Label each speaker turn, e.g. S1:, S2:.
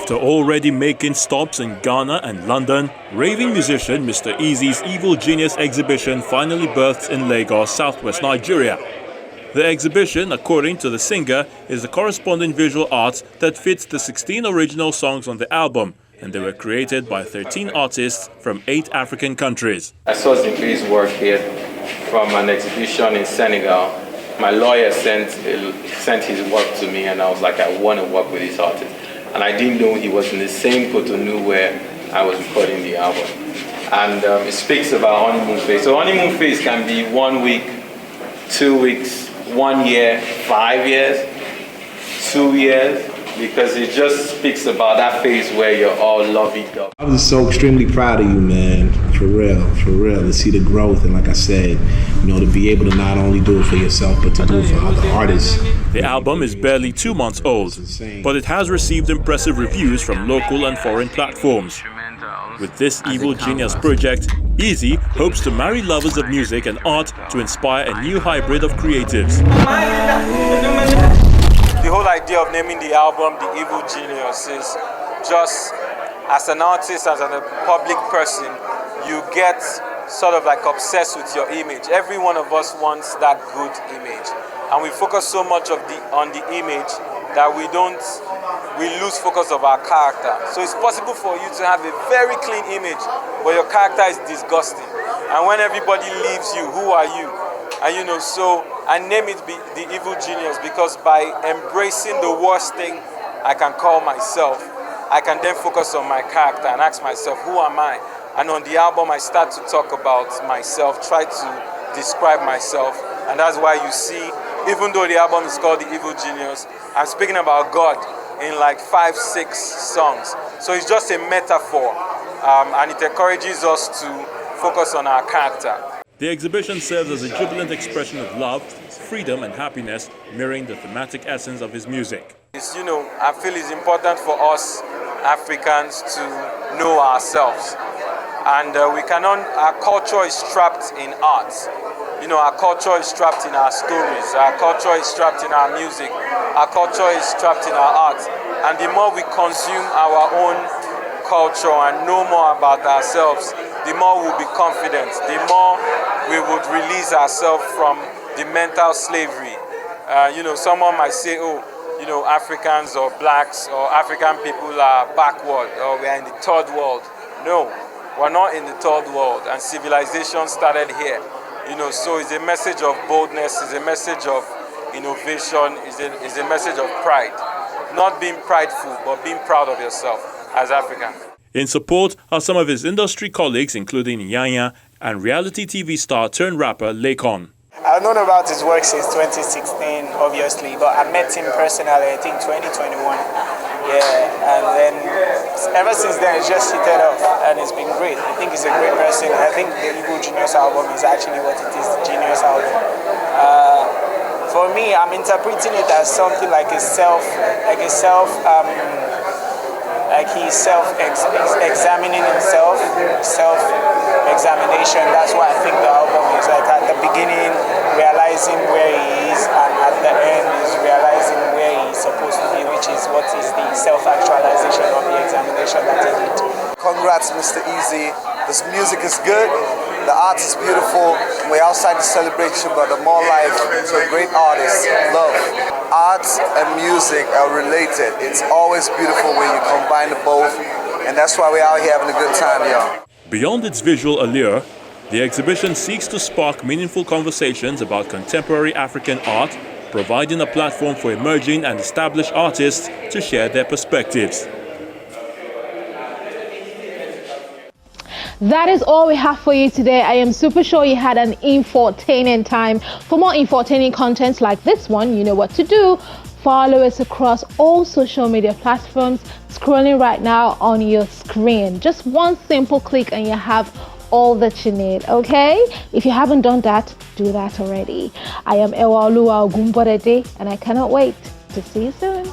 S1: After already making stops in Ghana and London, raving musician Mr. Eazi's Evil Genius exhibition finally births in Lagos, southwest Nigeria. The exhibition, according to the singer, is the corresponding visual art that fits the 16 original songs on the album, and they were created by 13 artists from 8 African countries.
S2: I saw Zimbri's work here from an exhibition in Senegal. My lawyer sent his work to me, and I was like, I want to work with this artist. And I didn't know he was in the same Cotonou where I was recording the album. And it speaks about honeymoon phase. So honeymoon phase can be 1 week, 2 weeks, 1 year, 5 years, 2 years, because it just speaks about that phase where you're all lovey-dovey.
S3: I was so extremely proud of you, man. For real, to see the growth, and like I said, to be able to not only do it for yourself, but to do it for other artists.
S1: The album is barely 2 months old, but it has received impressive reviews from local and foreign platforms. With this Evil Genius project, Eazi hopes to marry lovers of music and art to inspire a new hybrid of creatives.
S4: The whole idea of naming the album The Evil Genius is just, as an artist, as a public person, you get sort of like obsessed with your image. Every one of us wants that good image. And we focus so much on the image that we lose focus of our character. So it's possible for you to have a very clean image, but your character is disgusting. And when everybody leaves you, who are you? And so I name it The Evil Genius because by embracing the worst thing I can call myself, I can then focus on my character and ask myself, who am I? And on the album, I start to talk about myself, try to describe myself. And that's why you see, even though the album is called The Evil Genius, I'm speaking about God in like 5, 6 songs. So it's just a metaphor, and it encourages us to focus on our character.
S1: The exhibition serves as a jubilant expression of love, freedom and happiness, mirroring the thematic essence of his music.
S4: I feel it's important for us Africans to know ourselves. And our culture is trapped in art. Our culture is trapped in our stories. Our culture is trapped in our music. Our culture is trapped in our art. And the more we consume our own culture and know more about ourselves, the more we'll be confident, the more we would release ourselves from the mental slavery. Someone might say, Africans or blacks or African people are backward or we are in the third world. No, we're not in the third world, and civilization started here. So it's a message of boldness, it's a message of innovation, it's a message of pride. Not being prideful, but being proud of yourself as African.
S1: In support are some of his industry colleagues, including Yanya and reality TV star turned rapper Lakon.
S5: I've known about his work since 2016, obviously, but I met him personally, I think 2021. Yeah, and then ever since then, it's just hit it off, and it's been great. I think he's a great person. I think the Evil Genius album is actually what it is, the Genius album. For me, I'm interpreting it as something like he's self-examining himself, self-examination. That's why I think the album is like at the beginning, realizing where he is, and at the end is realizing where he's supposed to be, which is what is the self-actualization of the examination that he did.
S6: Congrats, Mr. Eazi. This music is good. The art is beautiful. We're outside the celebration, but the more life to a great artist. Love. Art and music are related. It's always beautiful when you combine the both, and that's why we're out here having a good time, y'all.
S1: Beyond its visual allure, the exhibition seeks to spark meaningful conversations about contemporary African art, providing a platform for emerging and established artists to share their perspectives.
S7: That is all we have for you today. I am super sure you had an infotaining time. For more infotaining content like this one, you know what to do. Follow us across all social media platforms scrolling right now on your screen. Just one simple click and you have all that you need, okay? If you haven't done that, do that already. I am Ewa Oluwa Ogunbodede, and I cannot wait to see you soon.